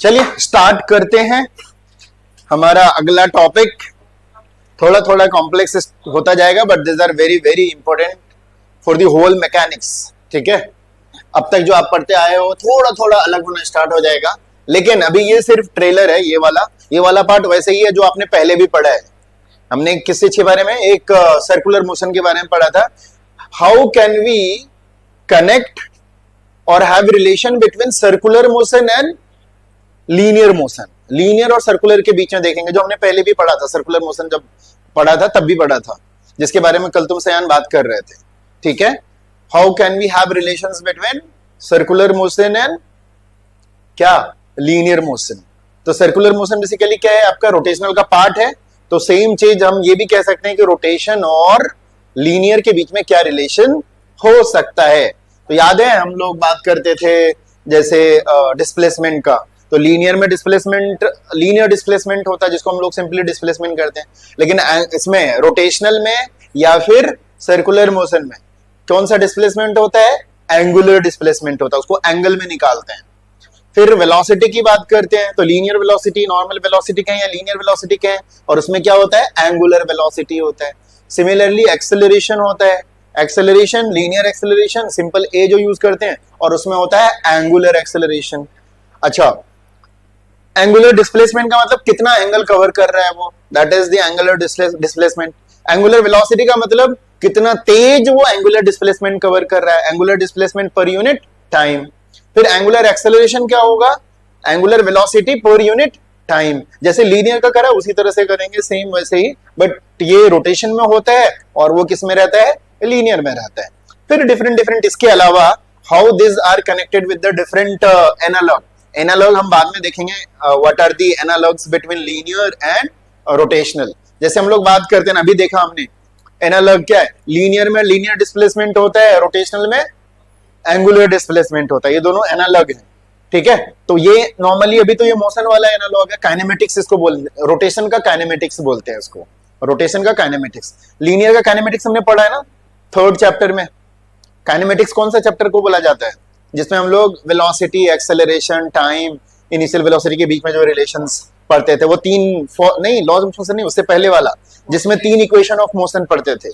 चलिए स्टार्ट करते हैं हमारा अगला टॉपिक। थोड़ा थोड़ा कॉम्प्लेक्स होता जाएगा but this are very very important for the whole mechanics. ठीक है, अब तक जो आप पढ़ते आए हो थोड़ा थोड़ा अलग होना स्टार्ट हो जाएगा, लेकिन अभी ये सिर्फ ट्रेलर है। ये वाला पार्ट वैसे ही है जो आपने पहले भी पढ़ा है। हमने किस चीज के बारे में, एक सर्कुलर मोशन के बारे में पढ़ा था। हाउ कैन वी कनेक्ट और have relation between circular motion and linear motion. Linear और सर्कुलर के बीच में देखेंगे, जो हमने पहले भी पढ़ा था। सर्कुलर मोशन जब पढ़ा था तब भी पढ़ा था, जिसके बारे में कल तुम सयान बात कर रहे थे। ठीक है, how can we have relations between circular motion and क्या, लीनियर मोशन। तो सर्कुलर मोशन बेसिकली क्या है, आपका रोटेशनल का पार्ट है। तो सेम चीज हम ये भी कह सकते हैं कि रोटेशन और लीनियर के बीच में क्या रिलेशन हो सकता है। तो याद है हम लोग बात करते थे जैसे डिस्प्लेसमेंट का, तो लीनियर में डिस्प्लेसमेंट, लीनियर डिस्प्लेसमेंट होता है जिसको हम लोग सिंपली डिस्प्लेसमेंट करते हैं। लेकिन इसमें रोटेशनल में या फिर सर्कुलर मोशन में कौन सा डिस्प्लेसमेंट होता है, एंगुलर डिस्प्लेसमेंट होता है, उसको एंगल में निकालते हैं। फिर वेलोसिटी की बात करते हैं तो लीनियर वेलोसिटी, नॉर्मल वेलोसिटी कहें या लीनियर वेलोसिटी कहें, और उसमें क्या होता है, एंगुलर वेलोसिटी होता है। सिमिलरली एक्सेलरेशन होता है, एक्सेलरेशन, लीनियर एक्सेलरेशन सिंपल ए जो यूज करते हैं, और उसमें होता है एंगुलर एक्सेलरेशन। अच्छा, एंगुलर डिस्प्लेसमेंट का मतलब कितना एंगल कवर कर रहा है वो, that is the angular displacement. Angular velocity का मतलब कितना तेज वो एंगुलर डिस्प्लेसमेंट कवर कर रहा है, angular displacement per unit time. फिर एंगुलर एक्सेलरेशन क्या होगा, angular velocity per unit time. जैसे लीनियर का करा उसी तरह से करेंगे, सेम वैसे ही, बट ये रोटेशन में होता है और वो किस में रहता है, लीनियर में रहता है। फिर डिफरेंट डिफरेंट, इसके अलावा how this are connected with the different analog. Analog हम बाद में देखेंगे, what are the analogs between linear and rotational. जैसे हम लोग बात करते हैं ना, अभी देखा हमने एनालॉग क्या है, लीनियर में लीनियर डिस्प्लेसमेंट होता है, रोटेशनल में एंगुलर डिस्प्लेसमेंट होता है। ये दोनों एनालॉग हैं। ठीक है, तो ये नॉर्मली अभी तो ये मोशन वाला एनालॉग है, काइनेमेटिक्स इसको बोलते हैं, रोटेशन का काइनेमेटिक्स बोलते हैं इसको, रोटेशन का काइनेमेटिक्स। लीनियर का काइनेमेटिक्स हमने पढ़ा है ना थर्ड चैप्टर में। काइनेमेटिक्स कौन सा चैप्टर को बोला जाता है, जिसमें हम लोग velocity, acceleration, time, initial velocity के बीच में जो रिलेशंस पढ़ते थे, वो तीन नहीं, लॉज ऑफ मोशन नहीं, उससे पहले वाला जिसमें तीन इक्वेशन ऑफ मोशन पढ़ते थे,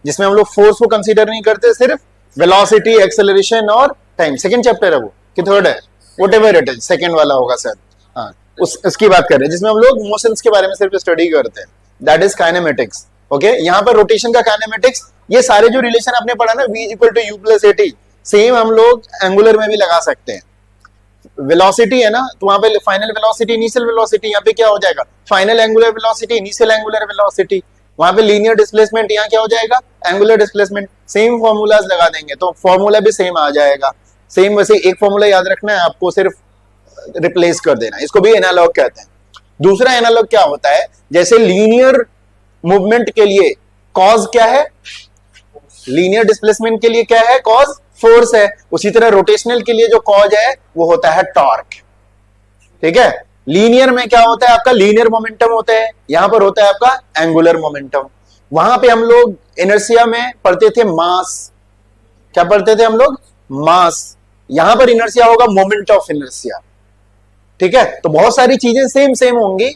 जिसमें हम लोग फोर्स को कंसीडर नहीं करते, सिर्फ वेलोसिटी, एक्सेलरेशन और टाइम। सेकंड चैप्टर है वो कि थर्ड है, व्हाटएवर इट इज, सेकंड वाला होगा शायद। हाँ, उसकी बात कर रहे हैं जिसमें हम लोग मोशंस के बारे में सिर्फ स्टडी करते हैं, दैट इज काइनेमेटिक्स। ओके, यहाँ पर रोटेशन का काइनेमेटिक्स, ये सारे जो रिलेशन आपने पढ़ा ना, v = u + at, सेम हम लोग एंगुलर में भी लगा सकते हैं। वेलोसिटी है ना, तो वहां पे फाइनल वेलोसिटी, इनिशियल वेलोसिटी, यहाँ पे क्या हो जाएगा, final angular velocity, initial angular velocity. वहां पे लीनियर डिस्प्लेसमेंट, यहाँ क्या हो जाएगा, एंगुलर डिस्प्लेसमेंट। सेम फॉर्मूलाज लगा देंगे तो फॉर्मूला भी सेम आ जाएगा। सेम वैसे एक फॉर्मूला याद रखना है आपको, सिर्फ रिप्लेस कर देना, इसको भी एनालॉग कहते हैं। दूसरा एनालॉग क्या होता है, जैसे लीनियर मूवमेंट के लिए कॉज क्या है, लीनियर डिस्प्लेसमेंट के लिए क्या है, कॉज फोर्स है। उसी तरह रोटेशनल के लिए जो कॉज है वो होता है टॉर्क। ठीक है, लीनियर में क्या होता है आपका, लीनियर मोमेंटम होता है, यहां पर होता है आपका एंगुलर मोमेंटम। वहां पे हम लोग इनर्शिया में पढ़ते थे मास, क्या पढ़ते थे हम लोग, मास। यहां पर इनर्शिया होगा मोमेंट ऑफ इनर्शिया। ठीक है, तो बहुत सारी चीजें सेम सेम होंगी,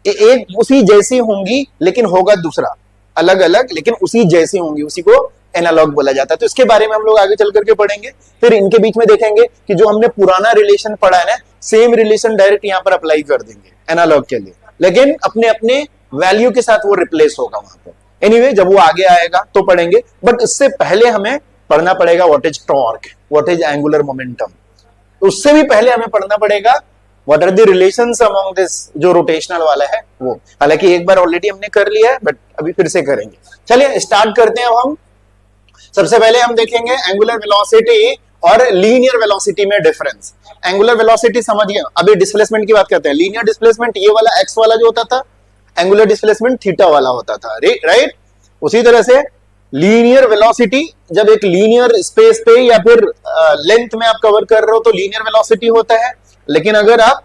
एक उसी जैसी होंगी, लेकिन होगा दूसरा, अलग अलग लेकिन उसी जैसी होंगी, उसी को एनालॉग बोला जाता है। तो इसके बारे में हम लोग आगे चल करके पढ़ेंगे। फिर इनके बीच में देखेंगे कि जो हमने पुराना रिलेशन पढ़ा है ना, सेम रिलेशन डायरेक्ट यहां पर अप्लाई कर देंगे एनालॉग के लिए, लेकिन अपने अपने वैल्यू के साथ वो रिप्लेस होगा वहां पर। एनीवे, जब वो आगे आएगा तो पढ़ेंगे, बट इससे पहले हमें पढ़ना पड़ेगा what is torque, what is angular momentum. उससे भी पहले हमें पढ़ना पड़ेगा what are the relations among this, जो रोटेशनल वाला है वो। हालांकि एक बार ऑलरेडी हमने कर लिया है, बट अभी फिर से करेंगे। चलिए स्टार्ट करते हैं। अब हम सबसे पहले हम देखेंगे एंगुलर वेलोसिटी और लीनियर वेलोसिटी में डिफरेंस। एंगुलर वेलोसिटी समझिए, अभी डिस्प्लेसमेंट की बात करते हैं। लीनियर डिस्प्लेसमेंट ये वाला एक्स वाला जो होता था, एंगुलर डिस्प्लेसमेंट थीटा वाला होता था, राइट। उसी तरह से लीनियर वेलोसिटी जब एक लीनियर स्पेस पे या फिर लेंथ में आप कवर कर रहे हो तो लीनियर वेलोसिटी होता है। लेकिन अगर आप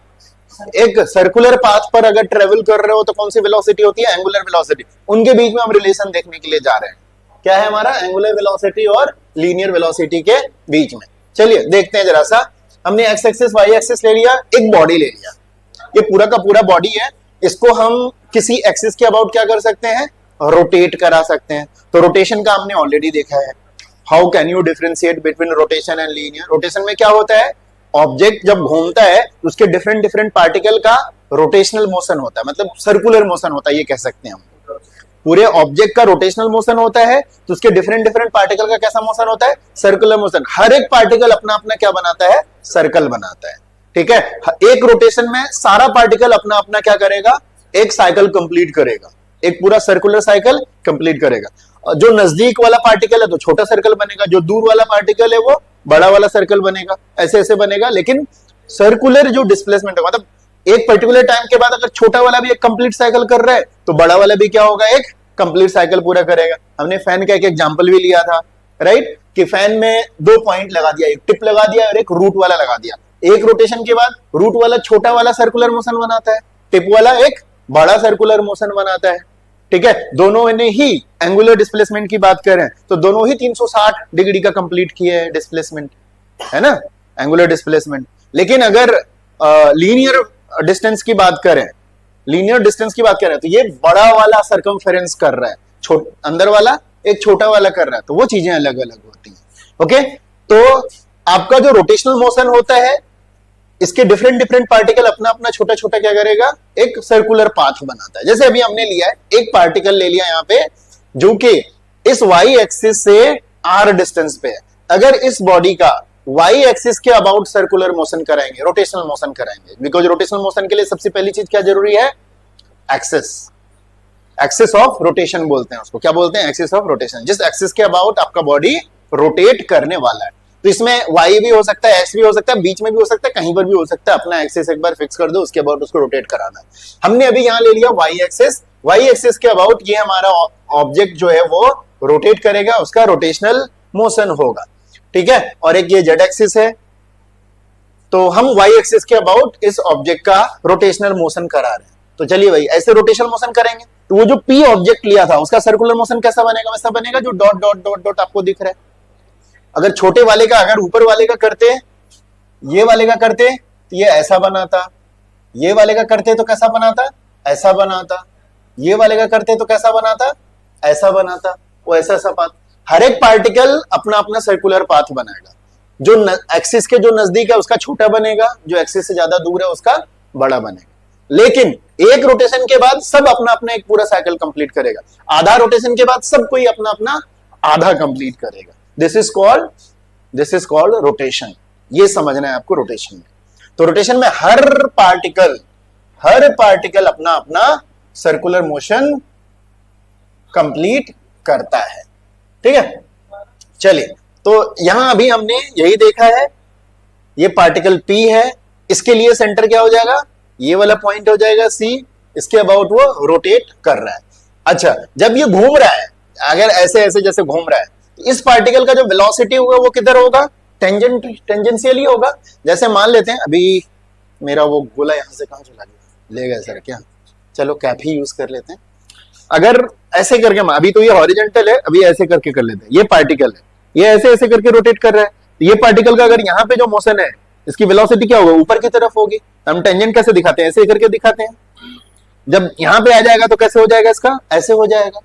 एक सर्कुलर पाथ पर अगर ट्रेवल कर रहे हो तो कौन सी वेलोसिटी होती है, एंगुलर वेलोसिटी। उनके बीच में हम रिलेशन देखने के लिए जा रहे हैं, क्या है हमारा, एंगुलर वेलोसिटी और लीनियर वेलोसिटी के बीच में। चलिए देखते हैं जरा सा। हमने एक्स एक्सिस वाई एक्सिस ले लिया, एक बॉडी ले लिया, ये पूरा का पूरा बॉडी है, इसको हम किसी एक्सिस के अबाउट क्या कर सकते हैं, रोटेट करा सकते हैं। तो रोटेशन का हमने ऑलरेडी देखा है। How can you differentiate between rotation and linear? Rotation में क्या होता है, ऑब्जेक्ट जब घूमता है तो उसके डिफरेंट डिफरेंट पार्टिकल का रोटेशनल मोशन होता है, मतलब सर्कुलर मोशन होता है, ये कह सकते हैं हम। पूरे ऑब्जेक्ट का रोटेशनल मोशन होता है तो उसके डिफरेंट डिफरेंट पार्टिकल का कैसा मोशन होता है, सर्कुलर मोशन। हर एक पार्टिकल अपना अपना क्या बनाता है, सर्कल बनाता है, ठीक है। एक रोटेशन में सारा पार्टिकल अपना अपना क्या करेगा, एक साइकिल कंप्लीट करेगा, एक पूरा सर्कुलर साइकिल कंप्लीट करेगा। जो नजदीक वाला पार्टिकल है तो छोटा सर्कल बनेगा, जो दूर वाला पार्टिकल है वो बड़ा वाला सर्कल बनेगा, ऐसे ऐसे बनेगा। लेकिन सर्कुलर जो डिस्प्लेसमेंट है, मतलब एक पर्टिकुलर टाइम के बाद अगर छोटा वाला भी एक कंप्लीट साइकिल कर रहा है तो बड़ा वाला भी क्या होगा, एक कंप्लीट साइकिल पूरा करेगा। हमने फैन का एक एग्जांपल भी लिया था, राइट, कि फैन में 2 पॉइंट लगा दिया, एक टिप लगा दिया और एक रूट वाला लगा दिया। एक रोटेशन के बाद रूट वाला छोटा वाला सर्कुलर मोशन बनाता है, टिप वाला एक बड़ा सर्कुलर मोशन बनाता है, ठीक है। दोनों ने ही एंगुलर डिस्प्लेसमेंट की बात करें तो दोनों ही 360 डिग्री का कंप्लीट किए हैं डिस्प्लेसमेंट, है ना, एंगुलर डिस्प्लेसमेंट। लेकिन अगर लीनियर डिस्टेंस की बात करें, लीनियर डिस्टेंस की बात करें तो ये बड़ा वाला सरकमफेरेंस कर रहा है, अंदर वाला एक छोटा वाला कर रहा है, तो वो चीजें अलग अलग होती हैं। ओके, तो आपका जो रोटेशनल मोशन होता है, इसके डिफरेंट डिफरेंट पार्टिकल अपना अपना छोटा छोटा क्या करेगा, एक सर्कुलर पाथ बनाता है। जैसे अभी हमने लिया है, एक पार्टिकल ले लिया यहां पे जो कि इस वाई एक्सिस से आर डिस्टेंस पे है। अगर इस बॉडी का वाई एक्सिस के अबाउट सर्कुलर मोशन कराएंगे, रोटेशनल मोशन कराएंगे, बिकॉज रोटेशनल मोशन के लिए सबसे पहली चीज क्या जरूरी है, एक्सिस, एक्सिस ऑफ रोटेशन बोलते हैं उसको, क्या बोलते हैं, एक्सिस ऑफ रोटेशन। जिस एक्सिस के अबाउट आपका बॉडी रोटेट करने वाला है, तो इसमें वाई भी हो सकता है, एक्स भी हो सकता है, बीच में भी हो सकता है, कहीं पर भी हो सकता है। अपना एक्सिस एक बार फिक्स कर दो, उसके अबाउट उसको रोटेट कराना है। हमने अभी यहां ले लिया वाई एक्सिस, वाई एक्सिस के अबाउट ये हमारा ऑब्जेक्ट जो है वो रोटेट करेगा, उसका रोटेशनल मोशन होगा, ठीक है। और एक ये जेड एक्सिस है, तो हम वाई एक्सिस के अबाउट इस ऑब्जेक्ट का रोटेशनल मोशन करा रहे हैं। तो चलिए भाई, ऐसे रोटेशनल मोशन करेंगे तो वो जो पी ऑब्जेक्ट लिया था उसका सर्कुलर मोशन कैसा बनेगा, वैसा बनेगा जो डॉट डॉट डॉट डॉट आपको दिख रहा है। अगर छोटे वाले का, अगर ऊपर वाले का करते, ये वाले का करते तो ये ऐसा बनाता, ये वाले का करते तो कैसा बनाता, ऐसा बनाता, ये वाले का करते तो कैसा बनाता, ऐसा बनाता, वो ऐसा ऐसा पाथ। हर एक पार्टिकल अपना अपना सर्कुलर पाथ बनाएगा। जो एक्सिस के जो नजदीक है उसका छोटा बनेगा, जो एक्सिस से ज्यादा दूर है उसका बड़ा बनेगा। लेकिन एक रोटेशन के बाद सब अपना अपना एक पूरा साइकिल कंप्लीट करेगा, आधा रोटेशन के बाद सब कोई अपना अपना आधा कंप्लीट करेगा। This is called rotation. ये समझना है आपको रोटेशन में। तो रोटेशन में हर पार्टिकल अपना अपना सर्कुलर मोशन कंप्लीट करता है, ठीक है। चलिए, तो यहां अभी हमने यही देखा है, ये पार्टिकल P है, इसके लिए सेंटर क्या हो जाएगा, ये वाला पॉइंट हो जाएगा C, इसके अबाउट वो रोटेट कर रहा है। अच्छा, जब ये घूम रहा है, अगर ऐसे ऐसे जैसे घूम रहा है, इस पार्टिकल का जो वेलोसिटी होगा वो किधर होगा, टेंजेंशियली होगा। जैसे मान लेते हैं, अभी मेरा वो गोला यहां से कहां चला गया, ले गए सर क्या, चलो कैप ही यूज कर लेते हैं। अगर ऐसे करके, अभी तो ये हॉरिजॉन्टल है, अभी ऐसे करके कर लेते हैं, ये पार्टिकल है, ये ऐसे ऐसे करके रोटेट कर रहा है, तो ये पार्टिकल का अगर यहाँ पे जो मोशन है, इसकी वेलोसिटी क्या होगा, ऊपर की तरफ होगी। हम टेंजेंट कैसे दिखाते हैं, ऐसे करके दिखाते हैं। जब यहाँ पे आ जाएगा तो कैसे हो जाएगा, इसका ऐसे हो जाएगा।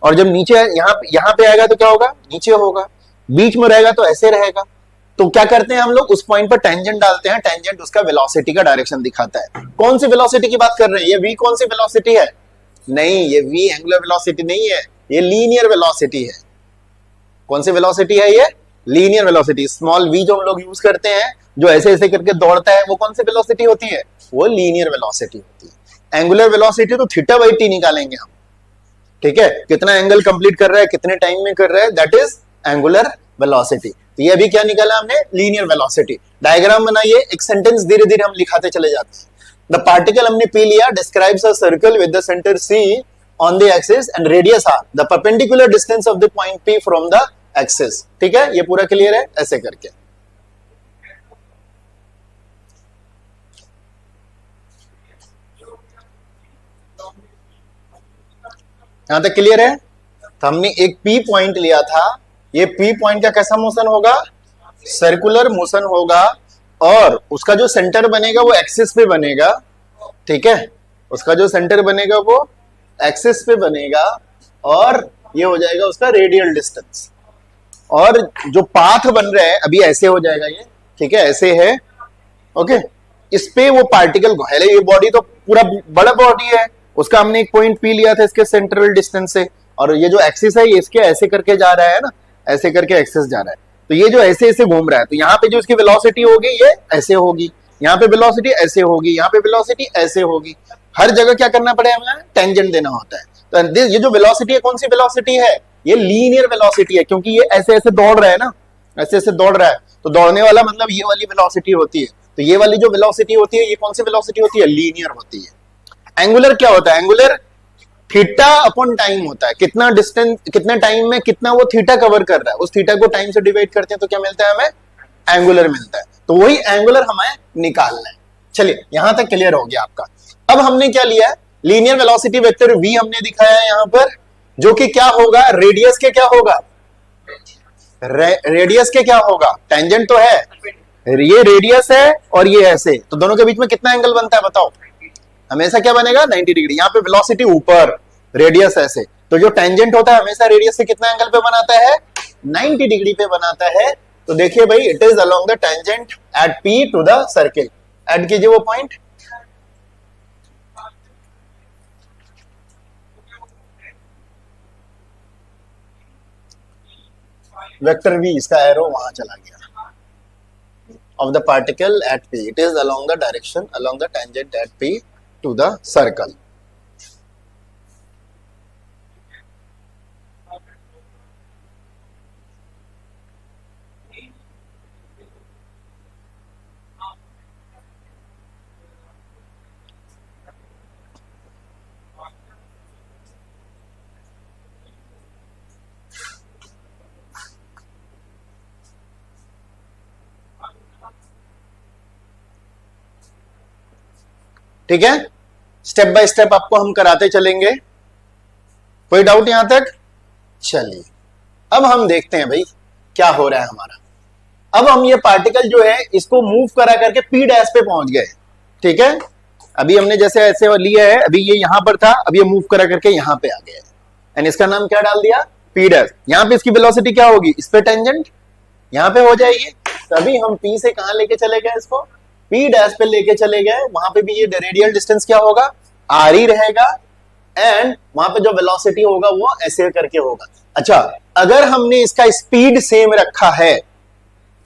और जब नीचे यहाँ पे आएगा तो क्या होगा, नीचे होगा। बीच में रहेगा तो ऐसे रहेगा। तो क्या करते हैं हम लोग, उस पॉइंट पर टेंजेंट डालते हैं, टेंजेंट उसका वेलोसिटी का डायरेक्शन दिखाता है। कौन सी वेलोसिटी की बात कर रहे हैं, ये v कौन सी वेलोसिटी है, नहीं ये v एंगुलर वेलोसिटी नहीं है, ये लीनियर वेलोसिटी है। कौन सी वेलोसिटी है, ये लीनियर वेलोसिटी। स्मॉल v जो हम लोग यूज करते हैं, जो ऐसे ऐसे करके दौड़ता है, वो कौन सी वेलोसिटी होती है, वो लीनियर वेलोसिटी होती है। एंगुलर वेलोसिटी तो थीटा बाई टी निकालेंगे हम, ठीक है, कितना एंगल कंप्लीट कर रहा है, कितने टाइम में कर रहा है, दैट इज एंगुलर वेलोसिटी। तो ये अभी क्या निकाला हमने, लीनियर वेलोसिटी। डायग्राम बनाइए, एक सेंटेंस धीरे धीरे हम लिखाते चले जाते हैं। द पार्टिकल हमने पी लिया, describes a circle with the centre C on the axis and radius r, the perpendicular distance of the point P from the axis. ठीक है, ये पूरा क्लियर है, ऐसे करके। यहां तक क्लियर है। तो हमने एक P पॉइंट लिया था, ये P पॉइंट का कैसा मोशन होगा, सर्कुलर मोशन होगा, और उसका जो सेंटर बनेगा वो एक्सिस पे बनेगा, ठीक है, उसका जो सेंटर बनेगा वो एक्सिस पे बनेगा और ये हो जाएगा उसका रेडियल डिस्टेंस। और जो पाथ बन रहा है अभी ऐसे हो जाएगा ये, ठीक है, ऐसे है, ओके। इस पे वो पार्टिकल पहले, ये बॉडी तो पूरा बड़ा बॉडी है, उसका हमने एक पॉइंट पी लिया था इसके सेंट्रल डिस्टेंस से, और ये जो एक्सिस है ये इसके ऐसे करके जा रहा है ना, ऐसे करके एक्सिस जा रहा है, तो ये जो ऐसे ऐसे घूम रहा है, तो यहाँ पे जो इसकी वेलोसिटी होगी ये ऐसे होगी, यहाँ पे वेलोसिटी ऐसे होगी, यहाँ पे वेलोसिटी ऐसे होगी। हर जगह क्या करना पड़ेगा हमें, टेंजेंट देना होता है। तो ये जो वेलोसिटी है कौन सी वेलोसिटी है, ये लीनियर वेलोसिटी है, क्योंकि ये ऐसे ऐसे दौड़ रहा है ना, ऐसे ऐसे दौड़ रहा है, तो दौड़ने वाला मतलब ये वाली वेलोसिटी होती है। तो ये वाली जो वेलोसिटी होती है ये कौन सी वेलोसिटी होती है, लीनियर होती है। एंगुलर क्या होता है, एंगुलर थीटा अपॉन टाइम होता है, कितना डिस्टेंस, कितने टाइम में कितना वो थीटा कवर कर रहा है, उस थीटा को टाइम से डिवाइड करते हैं तो क्या मिलता है हमें, एंगुलर मिलता है। तो वही एंगुलर हमें निकालना है। चलिए यहां तक क्लियर हो गया आपका। अब हमने क्या लिया है, लीनियर वेलोसिटी वेक्टर v हमने दिखाया है यहां पर, जो कि क्या होगा, रेडियस के क्या होगा, रेडियस के क्या होगा, टेंजेंट तो है, ये रेडियस है और ये ऐसे, तो दोनों के बीच में कितना एंगल बनता है बताओ, हमेशा क्या बनेगा 90 डिग्री। यहाँ पे वेलोसिटी ऊपर, रेडियस ऐसे, तो जो टेंजेंट होता है हमेशा रेडियस से कितना एंगल पे बनाता है, 90 डिग्री पे बनाता है। तो देखिए भाई, it is along the tangent at P to the circle. Add कीजिए वो पॉइंट, वेक्टर v, इसका एरो वहां चला गया, of the particle at P, it is along the direction, along the tangent at P to the circle. ठीक है, step by step आपको हम कराते चलेंगे, कोई डाउट यहां तक। चलिए अब हम देखते हैं भाई क्या हो रहा है हमारा। अब हम ये पार्टिकल जो है इसको मूव करा करके P डैश पे पहुंच गए, ठीक है। अभी हमने जैसे ऐसे लिया है, अभी ये यहां पर था, अब ये मूव करा करके यहां पे आ गया है, एंड इसका नाम क्या डाल दिया, P डैश। यहां पे इसकी वेलोसिटी क्या होगी, इस पे टेंजेंट यहां पे हो जाएगी, तभी हम P से कहां लेके चले गए इसको, P डैश पे लेके चले गए, वहां पे भी ये रेडियल डिस्टेंस क्या होगा, R ही रहेगा, एंड वहां पे जो वेलोसिटी होगा वो ऐसे करके होगा। अच्छा, अगर हमने इसका स्पीड सेम रखा है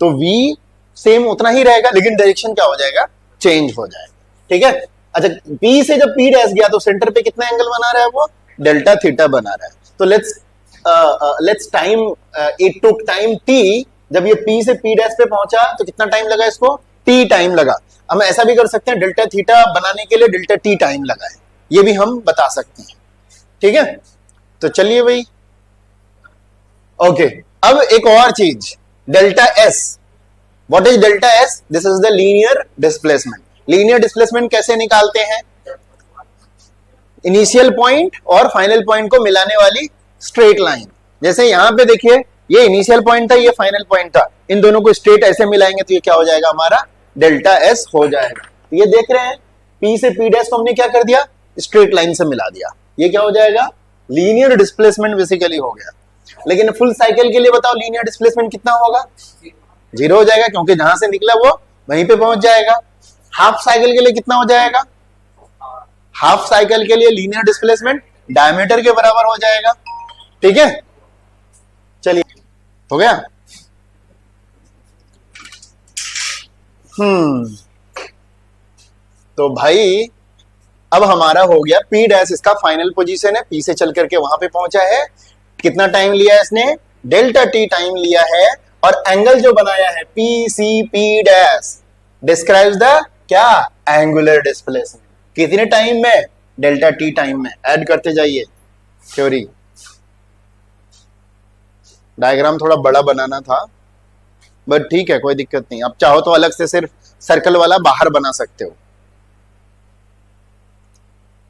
तो v सेम उतना ही रहेगा, लेकिन डायरेक्शन क्या हो जाएगा, चेंज हो जाएगा, ठीक है। अच्छा, P से जब P डैश गया तो सेंटर पे कितना एंगल बना रहा है वो, डेल्टा थीटा बना रहा है। तो let's time, it took time t, जब ये P से P डैश पे पहुंचा तो कितना टाइम लगा इसको, t टाइम लगा। हम ऐसा भी कर सकते हैं, डेल्टा थीटा बनाने के लिए डेल्टा t टाइम लगा है, ये भी हम बता सकते हैं, ठीक है। तो चलिए भाई, ओके। अब एक और चीज, delta s, what is delta s, this is the linear displacement. Linear displacement कैसे निकालते हैं, इनिशियल पॉइंट और फाइनल पॉइंट को मिलाने वाली स्ट्रेट लाइन। जैसे यहां पे देखिए, ये इनिशियल पॉइंट था, ये फाइनल पॉइंट था, इन दोनों को स्ट्रेट ऐसे मिलाएंगे तो ये क्या हो जाएगा, हमारा डेल्टा s हो जाएगा। तो ये देख रहे हैं, P से P डैश को हमने क्या कर दिया, स्ट्रेट लाइन से मिला दिया, ये क्या हो जाएगा, लीनियर डिस्प्लेसमेंट बेसिकली हो गया। लेकिन फुल साइकिल के लिए बताओ लीनियर डिस्प्लेसमेंट कितना होगा, 0 हो जाएगा, क्योंकि जहां से निकला वो वहीं पे पहुंच जाएगा। हाफ साइकिल के लिए कितना हो जाएगा, हाफ साइकिल के लिए लीनियर डिस्प्लेसमेंट डायमीटर के बराबर हो जाएगा, ठीक है। चलिए, हो गया। तो भाई अब हमारा हो गया P डैश, इसका फाइनल पोजीशन है, P से चल करके वहां पे पहुंचा है, कितना टाइम लिया है इसने, डेल्टा t टाइम लिया है, और एंगल जो बनाया है PCP डैश डिस्क्राइब्स द क्या, एंगुलर डिस्प्लेसमेंट, कितने टाइम में, डेल्टा t टाइम में। ऐड करते जाइए थ्योरी। डायग्राम थोड़ा बड़ा बनाना था, बट ठीक है, कोई दिक्कत नहीं, आप चाहो तो अलग से सिर्फ सर्कल वाला बाहर बना सकते हो।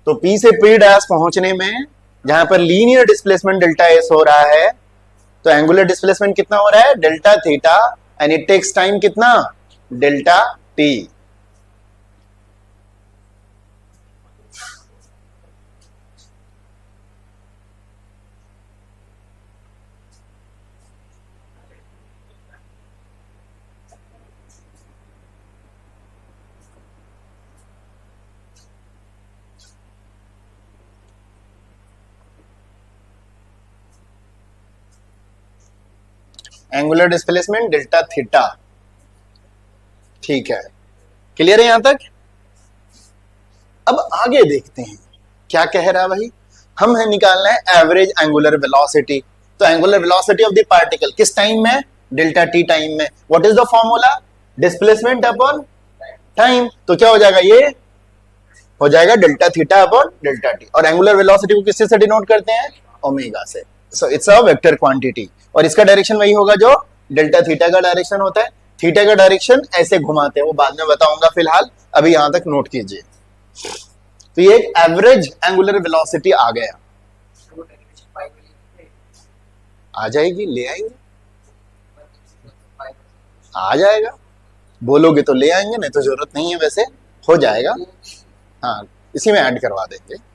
तो P से P डैश पहुंचने में जहां पर लीनियर डिस्प्लेसमेंट डेल्टा s हो रहा है, तो एंगुलर डिस्प्लेसमेंट कितना हो रहा है, delta theta, and it takes time कितना, delta T. Angular displacement delta theta. ठीक है, क्लियर है यहां तक। अब आगे देखते हैं क्या कह रहा है भाई। हम है निकालना है एवरेज एंगुलर वेलोसिटी। तो angular velocity of the particle किस टाइम में, डेल्टा टी टाइम में। What is the formula, displacement upon time. तो क्या हो जाएगा, ये हो जाएगा delta theta upon delta T. और एंगुलर वेलोसिटी को किससे से डिनोट करते हैं, ओमेगा से। So it's a vector quantity और इसका डायरेक्शन वही होगा जो डेल्टा थीटा का डायरेक्शन होता है। थीटा का डायरेक्शन ऐसे घुमाते हैं, वो बाद में बताऊंगा, फिलहाल अभी यहां तक नोट कीजिए। तो ये एक एवरेज एंगुलर वेलोसिटी आ गया, आ जाएगी, ले आएंगे, आ जाएगा, बोलोगे तो ले आएंगे, नहीं तो जरूरत नहीं है, वैसे हो जाएगा। हाँ, इसी में ऐड करवा देंगे।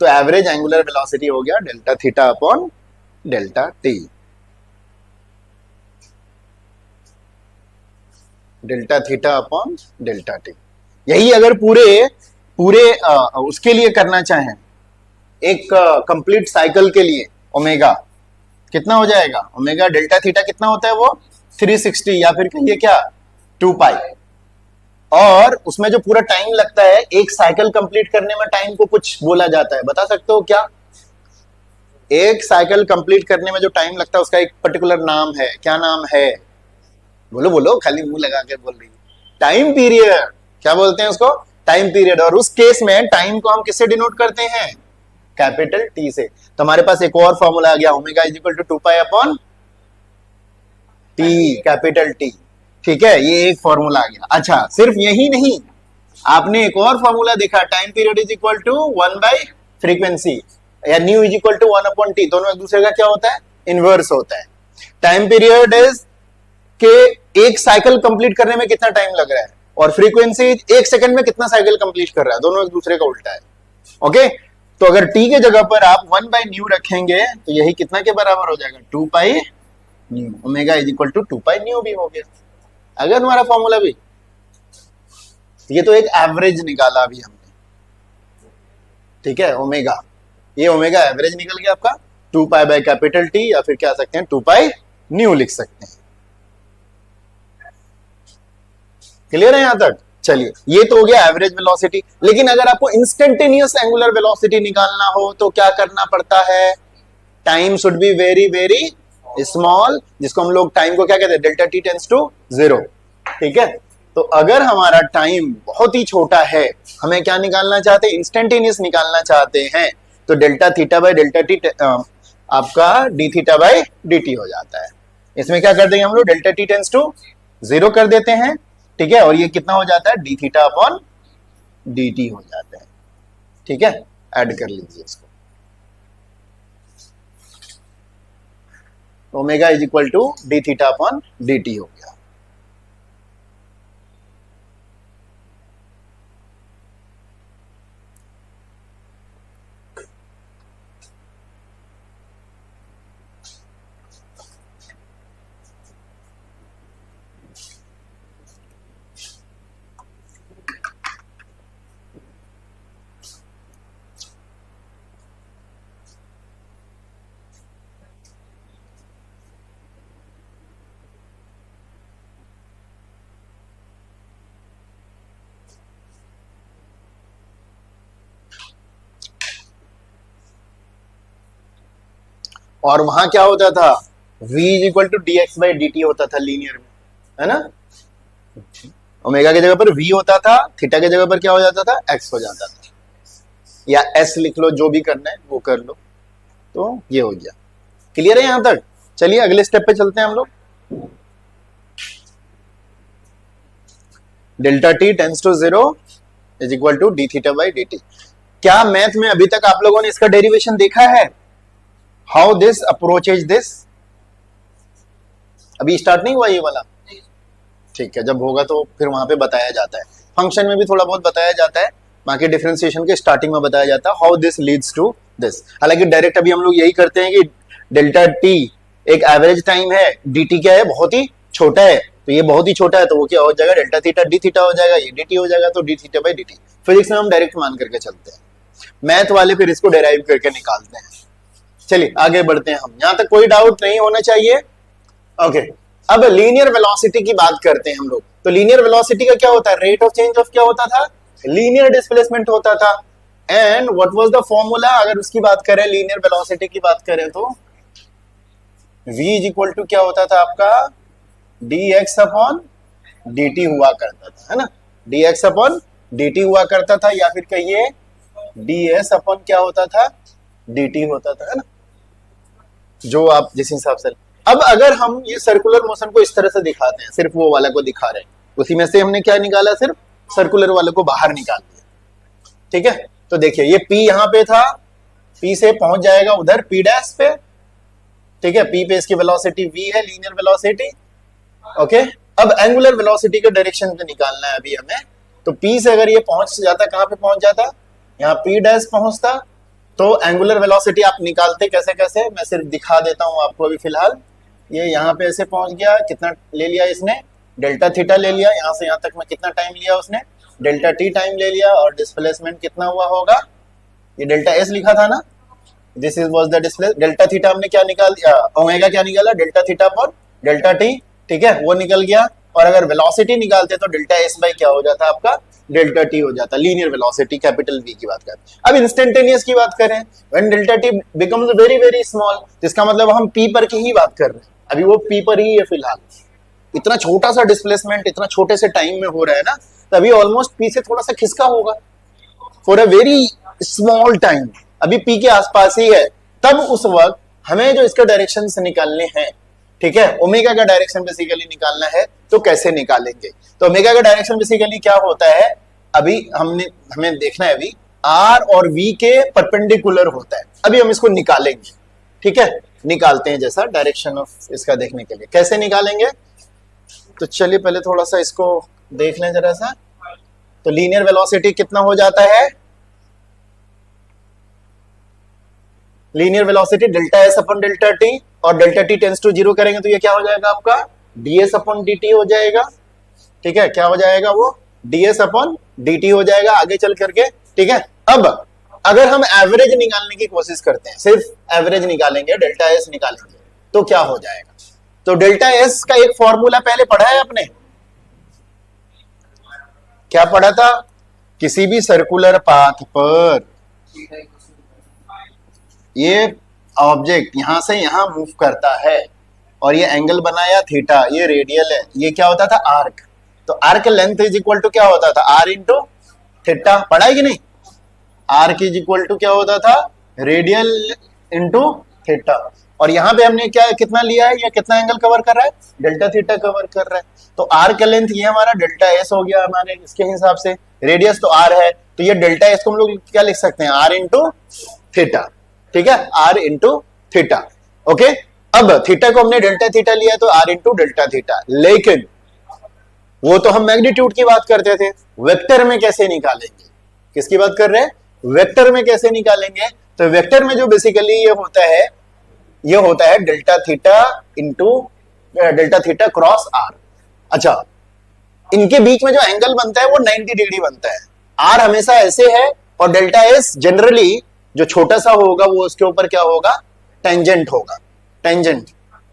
तो एवरेज एंगुलर वेलोसिटी हो गया delta theta upon delta T. Delta theta upon delta T. यही अगर पूरे पूरे उसके लिए करना चाहें, एक कंप्लीट साइकिल के लिए, ओमेगा कितना हो जाएगा, ओमेगा डेल्टा थीटा कितना होता है वो 360 या फिर कहिए क्या 2 पाई। और उसमें जो पूरा टाइम लगता है एक साइकिल कंप्लीट करने में, टाइम को कुछ बोला जाता है, बता सकते हो क्या। एक साइकिल कंप्लीट करने में जो टाइम लगता है उसका एक पर्टिकुलर नाम है, क्या नाम है, बोलो बोलो, खाली मुंह लगा के बोल रही है। टाइम पीरियड, क्या बोलते हैं उसको, टाइम पीरियड। और उस केस में टाइम को हम किससे डिनोट करते हैं, कैपिटल टी से। तो हमारे पास एक और फॉर्मूला आ गया, omega is equal to 2 pi upon T, capital T. ठीक है, ये एक फॉर्मूला आ गया। अच्छा, सिर्फ यही नहीं, आपने एक और फॉर्मूला देखा, time period is equal to 1 by frequency, या nu is equal to 1 upon T. दोनों एक दूसरे का क्या होता है, इनवर्स होता है। टाइम पीरियड इज के एक साइकिल कंप्लीट करने में कितना टाइम लग रहा है, और फ्रीक्वेंसी एक सेकंड में कितना साइकिल कंप्लीट कर रहा है, दोनों एक दूसरे का उल्टा है। ओके, तो अगर टी के जगह पर आप 1 बाई न्यू रखेंगे तो यही कितना के बराबर हो जाएगा, 2 pi nu. Omega is equal to 2 pi nu भी हो गया, अगर हमारा फॉर्मूला भी। ये तो एक एवरेज निकाला अभी हमने, ठीक है, ओमेगा, ये ओमेगा एवरेज निकल गया आपका 2 पाई बाय कैपिटल टी, या फिर क्या सकते हैं 2 पाई न्यू लिख सकते हैं। क्लियर है यहां तक। चलिए, ये तो हो गया एवरेज वेलोसिटी। लेकिन अगर आपको इंस्टेंटेनियस एंगुलर वेलोसिटी निकालना हो तो क्या करना पड़ता है, time should be very very small, जिसको हम लोग टाइम को क्या कहते हैं, डेल्टा टी टेंड्स टू 0। ठीक है, तो अगर हमारा टाइम बहुत ही छोटा है, हमें क्या निकालना चाहते हैं, इंस्टेंटेनियस निकालना चाहते हैं, तो delta theta by delta T आपका d theta by d T हो जाता है। इसमें क्या कर देंगे हम लोग, डेल्टा टी टेंड्स टू 0 कर देते हैं। ठीक है, और ये कितना हो जाता है, d theta upon d T हो जाता है। ठीक है, ऐड कर लीजिए इसको। Omega is equal to d theta upon d T हो गया। और वहां क्या होता था, v is equal to d x by d t होता था लीनियर में, है ना। ओमेगा की जगह पर v होता था, थीटा की जगह पर क्या हो जाता था, x हो जाता था, या s लिख लो, जो भी करना है वो कर लो। तो ये हो गया, क्लियर है यहां तक। चलिए अगले स्टेप पे चलते हैं हम लोग। Delta T tends to 0 is equal to d theta by d t. क्या मैथ में अभी तक आप लोगों ने इसका डेरिवेशन देखा है? How this approaches this? अभी स्टार्ट नहीं हुआ ये वाला? ठीक है, जब होगा तो फिर वहां पे बताया जाता है। फंक्शन में भी थोड़ा बहुत बताया जाता है, बाकी डिफरेंशिएशन के स्टार्टिंग में बताया जाता है how this leads to this. हालांकि डायरेक्ट अभी हम लोग यही करते हैं कि डेल्टा टी एक एवरेज टाइम है, डी टी क्या है, बहुत ही छोटा है, तो ये बहुत ही छोटा है तो वो क्या हो जाएगा, डेल्टा थीटा डी थीटा हो जाएगा, ये डी टी हो जाएगा, तो D theta by d T. Physics में हम डायरेक्ट मान करके चलते हैं, मैथ वाले फिर इसको डेराइव करके निकालते हैं। चलिए आगे बढ़ते हैं हम, यहां तक कोई डाउट नहीं होना चाहिए। ओके, अब लीनियर वेलोसिटी की बात करते हैं हम लोग। तो लीनियर वेलोसिटी का क्या होता है, रेट ऑफ चेंज ऑफ क्या होता था, लीनियर डिस्प्लेसमेंट होता था। And what was the formula, अगर उसकी बात करें, लीनियर वेलोसिटी की बात करें तो v इज इक्वल टू क्या होता था आपका, dx अपॉन dt हुआ करता था, है ना, dx अपॉन dt हुआ करता था, या फिर कहिए ds अपॉन क्या होता था, dt होता था, है ना, जो आप जिस हिसाब से। अब अगर हम ये सर्कुलर मोशन को इस तरह से दिखाते हैं, सिर्फ वो वाला को दिखा रहे हैं, उसी में से हमने क्या निकाला, सिर्फ सर्कुलर वाले को बाहर निकाल दिया। ठीक है, तो देखिए ये P यहां पे था, P से पहुंच जाएगा उधर P डैश पे। ठीक है, P पे इसकी वेलोसिटी V है, लीनियर वेलोसिटी। ओके, अब एंगुलर वेलोसिटी के डायरेक्शन पे निकालना है अभी हमें। तो P से अगर ये पहुंच जाता, कहां पे पहुंच जाता, यहाँ P डैश पहुंचता, तो एंगुलर वेलोसिटी आप निकालते कैसे कैसे, मैं सिर्फ दिखा देता हूं आपको अभी फिलहाल। ये यहाँ पे ऐसे पहुंच गया, कितना ले लिया इसने, डेल्टा थीटा ले लिया, यहां से यहां तक में कितना टाइम लिया उसने, डेल्टा टी टाइम ले लिया, और डिस्प्लेसमेंट कितना हुआ होगा, ये डेल्टा एस लिखा था ना, this is was the displace, delta theta हमने क्या निकाल दिया, ओमेगा क्या निकाला, डेल्टा थीटा पर डेल्टा टी। ठीक है, वो निकल गया, और अगर वेलोसिटी निकालते तो डेल्टा एस बाई क्या हो जाता आपका, डेल्टा टी हो जाता, लीनियर वेलोसिटी कैपिटल वी की बात करें। अब इंस्टेंटेनियस की बात करें, when delta T becomes very very small, इसका मतलब हम पी पर की ही बात कर रहे हैं, अभी वो पी पर ही है फिलहाल। इतना छोटा सा डिस्प्लेसमेंट इतना छोटे से टाइम में हो रहा है ना, तभी ऑलमोस्ट पी से थोड़ा सा खिसका होगा for a very small time, अभी पी के आसपास ही है। तब उस वक्त हमें जो इसके डायरेक्शन से निकालने हैं, ठीक है, ओमेगा का डायरेक्शन बेसिकली निकालना है, तो कैसे निकालेंगे, तो ओमेगा का डायरेक्शन बेसिकली क्या होता है, अभी हमें देखना है, अभी आर और वी के परपेंडिकुलर होता है, अभी हम इसको निकालेंगे। ठीक है, निकालते हैं, जैसा डायरेक्शन ऑफ इसका देखने के लिए कैसे निकालेंगे, तो चलिए पहले थोड़ा सा इसको देख लें जरा सा। तो लीनियर वेलोसिटी कितना हो जाता है, linear velocity delta s upon delta T, और delta T tends to zero करेंगे तो ये क्या हो जाएगा आपका, ds अपॉन dt हो जाएगा। ठीक है, क्या हो जाएगा वो, ds अपॉन dt हो जाएगा आगे चल करके। ठीक है, अब अगर हम एवरेज निकालने की कोशिश करते हैं, सिर्फ एवरेज निकालेंगे, डेल्टा एस निकालेंगे, तो क्या हो जाएगा, तो डेल्टा एस का एक फॉर्मूला पहले पढ़ा है आपने, क्या पढ़ा था, किसी भी सर्कुलर पाथ पर ये ऑब्जेक्ट यहां से यहां मूव करता है, और ये एंगल बनाया थीटा, ये रेडियल है, ये क्या होता था, आर्क, तो arc length is equal to क्या होता था, आर इंटू थीटा, पढ़ा है कि नहीं, आर्क इज इक्वल टू क्या होता था, रेडियल इंटू थीटा, और यहां पे हमने क्या कितना लिया है, ये कितना एंगल कवर कर रहा है, डेल्टा थीटा कवर कर रहा है, तो आर का लेंथ ये हमारा डेल्टा एस हो गया हमारे इसके हिसाब से, रेडियस तो आर है, तो ये डेल्टा एस को हम लोग क्या लिख सकते हैं, आर इंटू थीटा। ठीक है, आर इंटू थीटा। ओके, अब थीटा को हमने डेल्टा थीटा लिया, तो आर इंटू डेल्टा थीटा, लेकिन वो तो हम मैग्नीट्यूड की बात करते थे, वेक्टर में कैसे निकालेंगे, किसकी बात कर रहे हैं, वेक्टर में कैसे निकालेंगे, तो वेक्टर में जो बेसिकली ये होता है delta theta into delta theta cross r. अच्छा, इनके बीच में जो एंगल बनता है वो 90 डिग्री बनता है, आर हमेशा ऐसे है, और डेल्टा एस जनरली जो छोटा सा होगा वो उसके ऊपर क्या होगा, टेंजेंट होगा, टेंजेंट।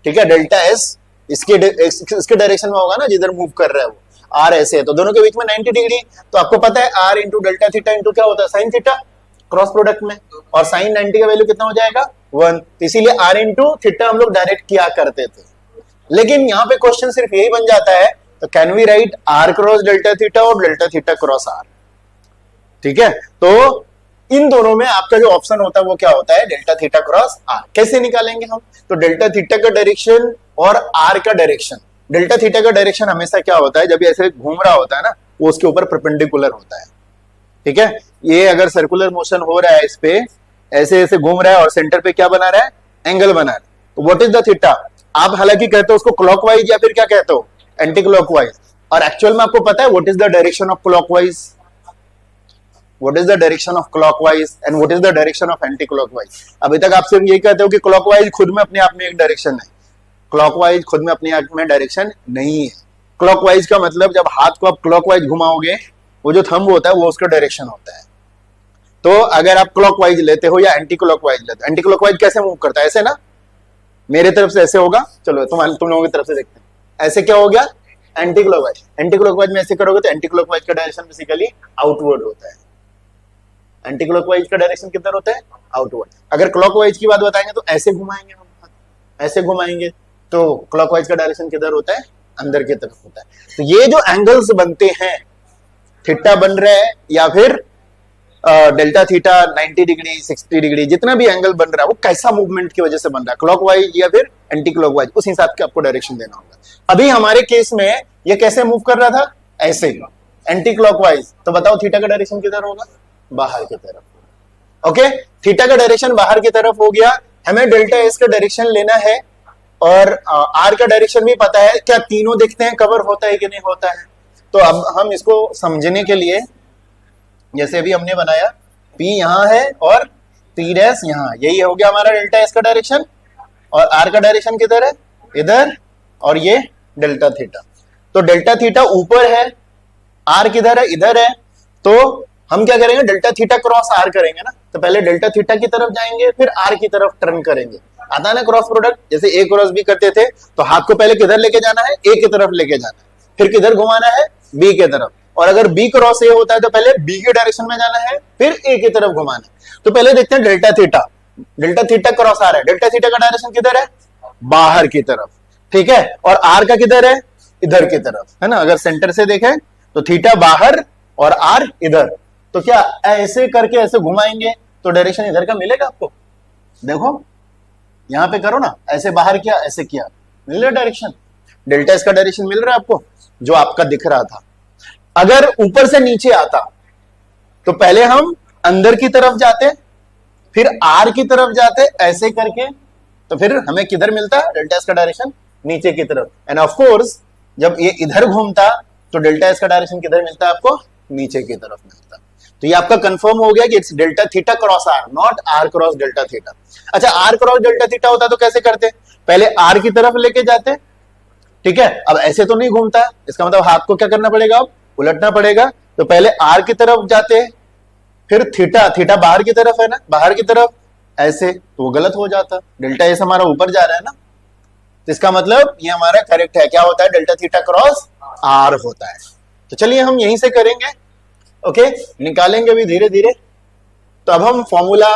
ठीक है, डेल्टा एस इसके डायरेक्शन में होगा ना, जिधर मूव कर रहा है वो, आर ऐसे है, तो दोनों के बीच में 90 डिग्री, तो आपको पता है r into delta theta into क्या होता है, साइन थीटा, क्रॉस प्रोडक्ट में, और साइन 90 का वैल्यू कितना हो जाएगा, 1, तो इसीलिए आर इंटू थीटा हम लोग डायरेक्ट किया करते थे। लेकिन यहाँ पे क्वेश्चन सिर्फ यही बन जाता है, तो can we write r cross delta theta और डेल्टा थीटा क्रॉस आर। ठीक है, तो इन दोनों में आपका जो ऑप्शन होता है वो क्या होता है, डेल्टा थीटा क्रॉस आर। कैसे निकालेंगे हम, तो डेल्टा थीटा का डायरेक्शन और आर का डायरेक्शन, डेल्टा थीटा का डायरेक्शन हमेशा क्या होता है, जब ये ऐसे घूम रहा होता है ना, वो उसके ऊपर परपेंडिकुलर होता है। ठीक है, ये अगर सर्कुलर मोशन हो रहा है इस पे, ऐसे ऐसे घूम रहा है और सेंटर पे क्या बना रहा है, एंगल बना रहा है, तो व्हाट इज द थीटा? आप हालांकि कहते हो उसको क्लॉकवाइज या फिर क्या कहते हो, एंटी क्लॉकवाइज, और एक्चुअल में आपको पता है what is the direction of clockwise, what is the direction of clockwise and what is the direction of anti clockwise? अभी तक आप सिर्फ यही कहते हो कि क्लॉकवाइज खुद में अपने आप में एक डायरेक्शन है, क्लॉकवाइज खुद में अपने आप में डायरेक्शन नहीं है। क्लॉकवाइज का मतलब जब हाथ को आप क्लॉकवाइज घुमाओगे, वो जो थंब होता है वो उसका डायरेक्शन होता है। तो अगर आप क्लॉकवाइज लेते हो या एंटी क्लॉकवाइज लेते हो, एंटी क्लॉकवाइज कैसे मूव करता है, ऐसे ना, मेरे तरफ से ऐसे होगा, चलो तुम लोगों की तरफ से देखते हैं, ऐसे क्या हो गया, एंटी क्लॉकवाइज। एंटी क्लॉकवाइज में ऐसे करोगे तो एंटी क्लॉकवाइज का डायरेक्शन बेसिकली आउटवर्ड होता है। एंटी क्लॉकवाइज का डायरेक्शन किधर होता है, आउटवर्ड। अगर क्लॉकवाइज की बात बताएंगे तो ऐसे घुमाएंगे हम, ऐसे घुमाएंगे तो क्लॉकवाइज का डायरेक्शन किधर होता है, अंदर की तरफ होता है। तो ये जो एंगल्स बनते हैं, थीटा बन रहा है या फिर डेल्टा थीटा 90 डिग्री 60 डिग्री, जितना भी एंगल बन रहा है वो कैसा मूवमेंट की वजह से बन रहा है, क्लॉकवाइज या फिर एंटी क्लॉकवाइज, उस हिसाब के आपको डायरेक्शन देना होगा। अभी हमारे केस में ये कैसे मूव कर रहा था, ऐसे ही एंटी क्लॉकवाइज, तो बताओ थीटा का डायरेक्शन किधर होगा, बाहर की तरफ। ओके, थीटा का डायरेक्शन बाहर की तरफ हो गया, हमें डेल्टा एस का डायरेक्शन लेना है और आर का डायरेक्शन भी पता है। क्या तीनों देखते हैं कवर होता है कि नहीं होता है? तो अब हम इसको समझने के लिए, जैसे अभी हमने बनाया P यहां है और P डैश यहां, यही हो गया हमारा डेल्टा एस का डायरेक्शन, और आर का डायरेक्शन किधर है, इधर, और ये डेल्टा थीटा। तो डेल्टा थीटा ऊपर है, आर किधर है, इधर है, तो हम क्या करेंगे, डेल्टा थीटा क्रॉस आर करेंगे ना, तो पहले डेल्टा थीटा की तरफ जाएंगे फिर आर की तरफ टर्न करेंगे। आता है ना क्रॉस प्रोडक्ट, जैसे ए क्रॉस बी करते थे, तो हाथ को पहले किधर लेके जाना है, ए की तरफ लेके जाना है, फिर किधर घुमाना है, बी की तरफ, और अगर बी क्रॉस ए होता है तो पहले बी के डायरेक्शन में जाना है फिर ए की तरफ घुमाना है। तो पहले देखते हैं delta theta, delta theta cross आ रहा है, डेल्टा थीटा का डायरेक्शन किधर है, बाहर की तरफ, ठीक है, और आर का किधर है, इधर की तरफ, है ना। अगर सेंटर से देखें तो थीटा बाहर और आर इधर, तो क्या ऐसे करके ऐसे घुमाएंगे तो डायरेक्शन इधर का मिलेगा आपको, देखो यहां पे करो ना, ऐसे बाहर किया, ऐसे किया, मिल रहा डायरेक्शन, डेल्टा इसका डायरेक्शन मिल रहा है आपको, जो आपका दिख रहा था। अगर ऊपर से नीचे आता तो पहले हम अंदर की तरफ जाते, फिर आर की तरफ जाते ऐसे करके, तो फिर हमें किधर मिलता, डेल्टा एस का डायरेक्शन नीचे की तरफ। एंड ऑफ कोर्स जब ये इधर घूमता तो डेल्टा एस का डायरेक्शन किधर मिलता आपको, नीचे की तरफ मिलता। तो ये आपका कंफर्म हो गया कि it's delta theta cross r, not r cross delta theta. अच्छा, आर क्रॉस डेल्टा थीटा होता तो कैसे करते, पहले आर की तरफ लेके जाते, ठीक है, अब ऐसे तो नहीं घूमता, इसका मतलब हाथ को क्या करना पड़ेगा, अब उलटना पड़ेगा, तो पहले आर की तरफ जाते, फिर थीटा, थीटा बाहर की तरफ है ना, बाहर की तरफ ऐसे, तो वो गलत हो जाता, डेल्टा एस हमारा ऊपर जा रहा है ना, तो इसका मतलब ये हमारा करेक्ट है, क्या होता है, डेल्टा थीटा क्रॉस आर होता है। तो चलिए हम यहीं से करेंगे, ओके, निकालेंगे अभी धीरे धीरे। तो अब हम फॉर्मूला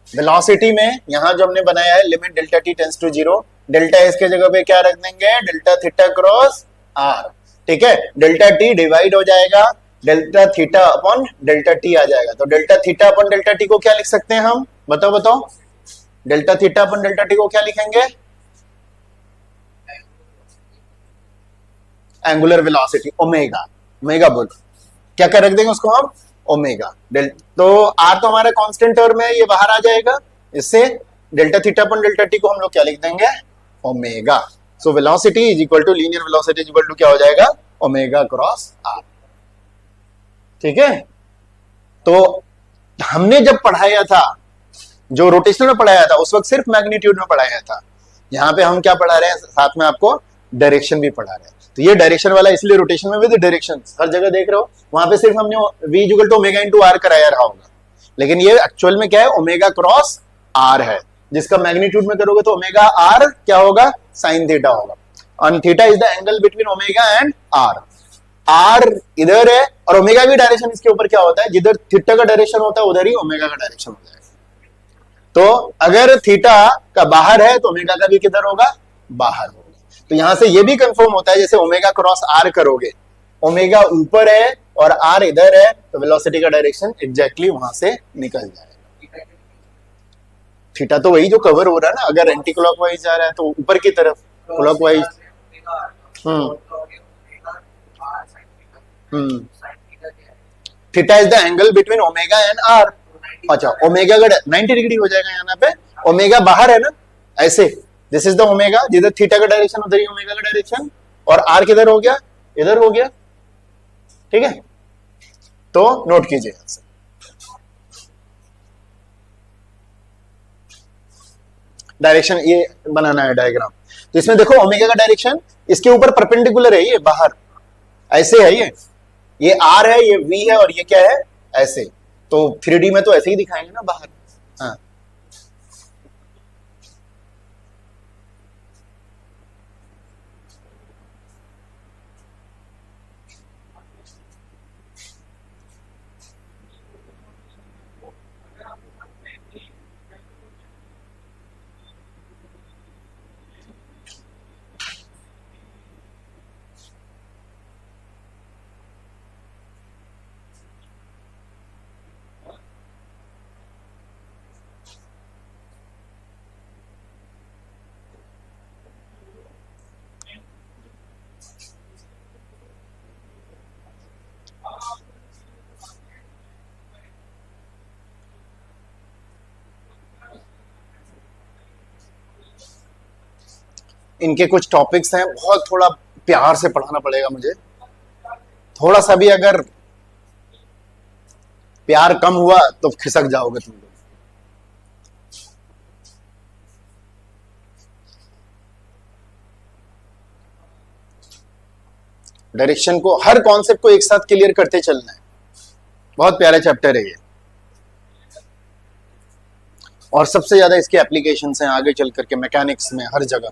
वेलोसिटी में यहां जो हमने बनाया है, limit delta t tends to 0, delta s के जगह पे क्या रख देंगे, डेल्टा थीटा क्रॉस आर, ठीक है, डेल्टा टी डिवाइड हो जाएगा delta theta upon delta T आ जाएगा। तो delta theta upon delta T को क्या लिख सकते हैं हम, बताओ बताओ, delta theta upon delta T को क्या लिखेंगे, एंगुलर वेलोसिटी ओमेगा, ओमेगा बोलो, क्या कर रख देंगे उसको हम, ओमेगा। तो आर तो हमारा कांस्टेंट टर्म है, ये बाहर आ जाएगा, इससे delta theta upon delta T को हम लोग क्या लिख देंगे, omega. So velocity is equal to linear velocity is equal to क्या हो जाएगा, ओमेगा क्रॉस आर, ठीक है। तो हमने जब पढ़ाया था, जो रोटेशनल में पढ़ाया था, उस वक्त सिर्फ मैग्नीट्यूड में पढ़ाया था, यहां पे हम क्या पढ़ा रहे हैं, साथ में आपको डायरेक्शन भी पढ़ा रहे हैं। तो ये डायरेक्शन वाला इसलिए रोटेशन में विद डायरेक्शन, हर जगह देख रहे हो, वहां पे सिर्फ हमने v equal to omega into r कराया रहा होगा, लेकिन ये एक्चुअल में क्या है, ओमेगा क्रॉस आर है, जिसका मैग्नीट्यूड में करोगे तो ओमेगा आर क्या होगा, साइन थीटा होगा, और theta is the angle between omega and r. R इधर है और ओमेगा भी डायरेक्शन इसके ऊपर क्या होता है, जिधर थीटा का डायरेक्शन होता है उधर ही ओमेगा का डायरेक्शन हो जाएगा। तो अगर थीटा का बाहर है तो ओमेगा का भी किधर होगा, बाहर होगा। तो यहां से ये भी कंफर्म होता है, जैसे ओमेगा क्रॉस आर करोगे, ओमेगा ऊपर है और आर इधर है, तो वेलोसिटी का डायरेक्शन एग्जैक्टली वहां से निकल जाएगा। थीटा तो वही जो कवर हो रहा है ना, अगर एंटी क्लॉकवाइज जा रहा है तो ऊपर की तरफ, clockwise. Theta is the angle between omega and r. अच्छा, ओमेगा का 90 डिग्री हो जाएगा यहाँ पे, ओमेगा बाहर है ना, ऐसे दिस इज द ओमेगा, जिधर थीटा का डायरेक्शन उधर ही ओमेगा का डायरेक्शन, और आर किधर हो गया, इधर हो गया। ठीक है, तो नोट कीजिए आंसर। डायरेक्शन ये बनाना है डायग्राम। तो इसमें देखो ओमेगा का डायरेक्शन इसके ऊपर परपेंडिकुलर है, ये बाहर ऐसे है, ये आर है, ये वी है, और ये क्या है, ऐसे। तो 3D में तो ऐसे ही दिखाएंगे ना बाहर। हाँ, इनके कुछ टॉपिक्स हैं, बहुत थोड़ा प्यार से पढ़ाना पड़ेगा मुझे। थोड़ा सा भी अगर प्यार कम हुआ तो खिसक जाओगे तुम लोग। डायरेक्शन को, हर कॉन्सेप्ट को एक साथ क्लियर करते चलना है। बहुत प्यारा चैप्टर है ये, और सबसे ज्यादा इसके एप्लीकेशंस हैं आगे चल करके मैकेनिक्स में, हर जगह।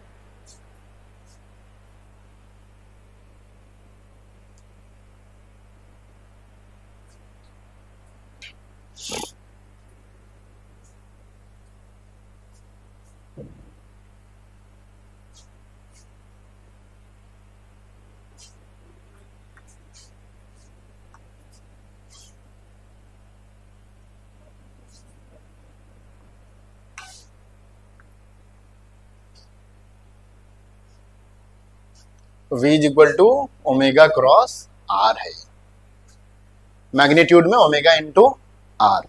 V is equal to omega cross r है, मैग्नीट्यूड में ओमेगा इंटू आर।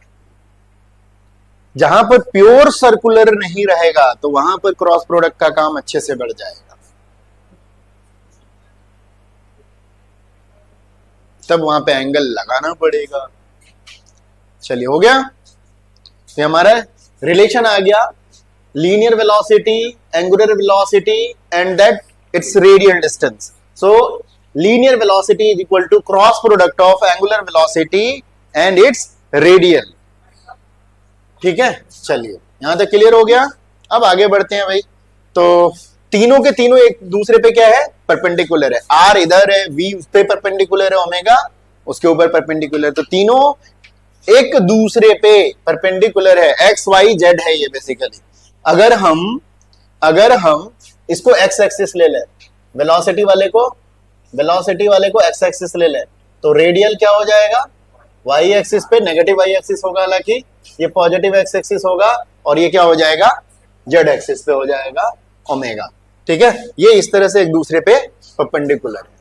जहां पर प्योर सर्कुलर नहीं रहेगा तो वहां पर क्रॉस प्रोडक्ट का काम अच्छे से बढ़ जाएगा, तब वहां पे एंगल लगाना पड़ेगा। चलिए, हो गया। तो हमारा रिलेशन आ गया, linear velocity, angular velocity and that its radial distance. So linear velocity is equal to cross product of angular velocity and its radial. ठीक है, चलिए यहां तक क्लियर हो गया। अब आगे बढ़ते हैं भाई। तो तीनों के तीनों एक दूसरे पे क्या है, परपेंडिकुलर है। आर इधर है, वी उस पे परपेंडिकुलर है, ओमेगा उसके ऊपर परपेंडिकुलर, तो तीनों एक दूसरे पे परपेंडिकुलर है, एक्स वाई जेड है ये बेसिकली। अगर हम इसको एक्स एक्सिस ले लें, वेलोसिटी वाले को एक्स एक्सिस ले लें, तो रेडियल क्या हो जाएगा, वाई एक्सिस पे नेगेटिव वाई एक्सिस होगा, हालांकि ये पॉजिटिव एक्स एक्सिस होगा, और ये क्या हो जाएगा, जेड एक्सिस पे हो जाएगा ओमेगा। ठीक है, ये इस तरह से एक दूसरे पे परपेंडिकुलर है।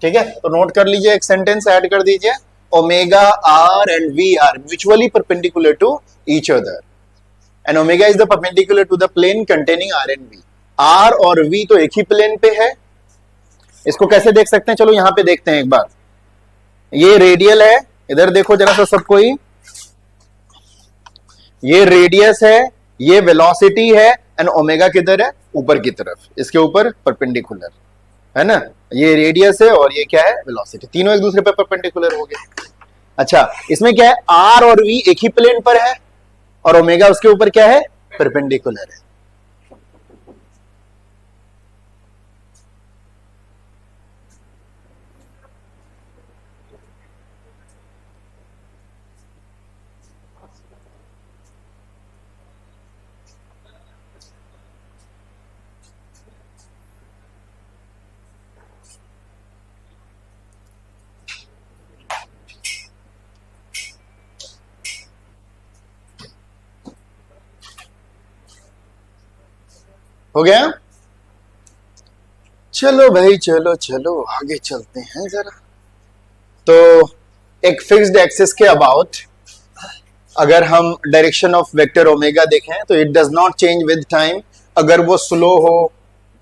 ठीक है, तो नोट कर लीजिए, एक सेंटेंस ऐड कर दीजिए, omega r and v are mutually perpendicular to each other and omega is the perpendicular to the plane containing r and v. R और वी तो एक ही प्लेन पे है। इसको कैसे देख सकते हैं, चलो यहां पे देखते हैं एक बार। ये रेडियल है, इधर देखो जरा सा सबको ही, ये रेडियस है, ये वेलोसिटी है, एंड ओमेगा किधर है, ऊपर की तरफ, इसके ऊपर परपेंडिकुलर है ना। ये रेडियस है और ये क्या है, वेलोसिटी, तीनों एक दूसरे पे परपेंडिकुलर हो गए। अच्छा, इसमें क्या है, आर और वी एक ही प्लेन पर है और ओमेगा उसके ऊपर क्या है, परपेंडिकुलर है। हो गया। चलो भाई, चलो चलो आगे चलते हैं जरा। तो एक फिक्स्ड एक्सिस के अबाउट अगर हम डायरेक्शन ऑफ वेक्टर ओमेगा देखें तो it does not change with time. अगर वो स्लो हो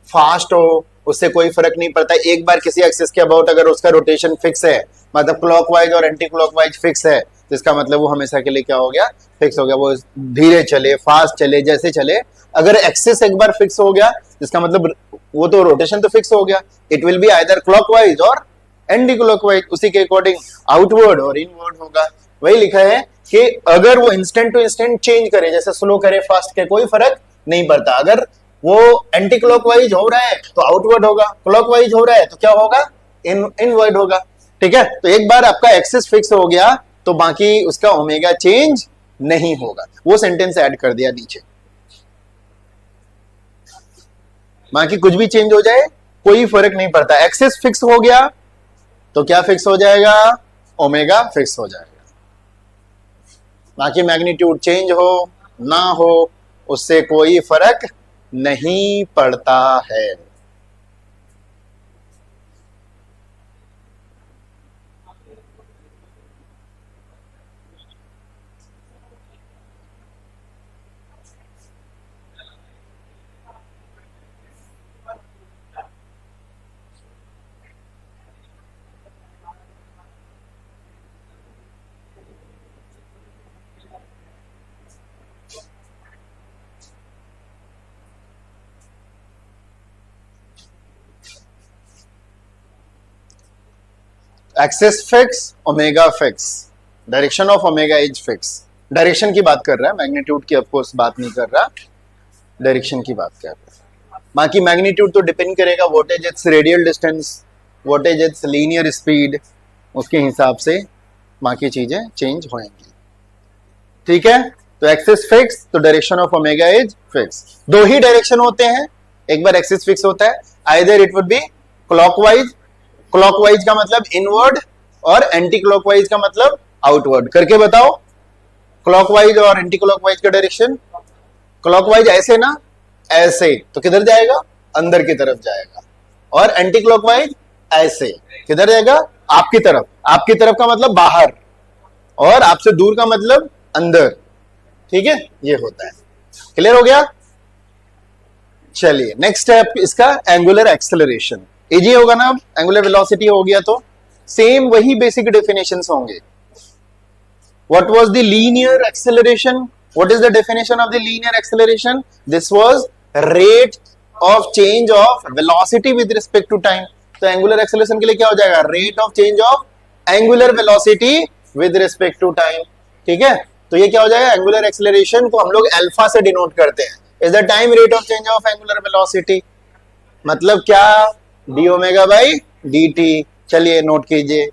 फास्ट हो उससे कोई फर्क नहीं पड़ता। एक बार किसी एक्सिस के अबाउट अगर उसका रोटेशन फिक्स है, मतलब क्लॉकवाइज और एंटी क्लॉकवाइज फिक्स है, तो इसका मतलब वो हमेशा के लिए क्या हो गया, फिक्स हो गया। वो धीरे चले फास्ट चले जैसे चले, अगर एक्सिस एक बार फिक्स हो गया इसका मतलब वो तो रोटेशन तो फिक्स हो गया। It will be either clockwise और एंटी क्लॉकवाइज, उसी के अकॉर्डिंग आउटवर्ड और इनवर्ड होगा। वही लिखा है कि अगर वो इंस्टेंट टू इंस्टेंट चेंज करे, जैसे स्लो करे फास्ट करे, कोई फर्क नहीं पड़ता। अगर वो एंटी क्लॉकवाइज हो रहा है तो आउटवर्ड होगा, क्लॉकवाइज हो रहा है तो क्या होगा, इनवर्ड होगा। ठीक है, तो एक बार आपका एक्सिस फिक्स हो गया तो बाकी उसका ओमेगा चेंज नहीं होगा। वो सेंटेंस ऐड कर दिया नीचे, बाकी कुछ भी चेंज हो जाए कोई फर्क नहीं पड़ता। एक्सिस फिक्स हो गया तो क्या फिक्स हो जाएगा, ओमेगा फिक्स हो जाएगा। बाकी मैग्नीट्यूड चेंज हो ना हो उससे कोई फर्क नहीं पड़ता है। Axis fix, omega fix, direction of omega is fix. Direction की बात कर रहा है, मैग्नीट्यूड की ऑफकोर्स बात नहीं कर रहा, डायरेक्शन की बात कर रहा है। बाकी मैग्नीट्यूड तो डिपेंड करेगा what is it's radial distance, what is it's linear speed, उसके हिसाब से बाकी चीजें चेंज होंगी। ठीक है, तो एक्सिस फिक्स तो direction of omega is fix. दो ही डायरेक्शन होते हैं, एक बार एक्सिस फिक्स होता है, either it would be clockwise, clockwise का मतलब इनवर्ड और एंटी क्लॉकवाइज का मतलब आउटवर्ड। करके बताओ, क्लॉकवाइज और एंटी क्लॉकवाइज का डायरेक्शन, क्लॉकवाइज ऐसे ना, ऐसे तो किधर जाएगा, अंदर की तरफ जाएगा, और एंटी क्लॉकवाइज ऐसे किधर जाएगा, आपकी तरफ। आपकी तरफ का मतलब बाहर और आपसे दूर का मतलब अंदर। ठीक है, ये होता है। क्लियर हो गया। चलिए नेक्स्ट स्टेप इसका एंगुलर एक्सेलरेशन। इजी होगा ना, एंगुलर वेलोसिटी हो गया तो सेम वही बेसिक डेफिनेशंस होंगे। What was the linear acceleration, what is the definition of the linear acceleration, this was rate of change of velocity with respect to time. तो angular acceleration के लिए क्या हो जाएगा, rate of change of angular velocity with respect to time. ठीक है, तो ये क्या हो जाएगा, एंगुलर एक्सेलरेशन को हम लोग अल्फा से डिनोट करते हैं, is the time rate of change of angular velocity. मतलब क्या, D omega by d T. चलिए नोट कीजिए,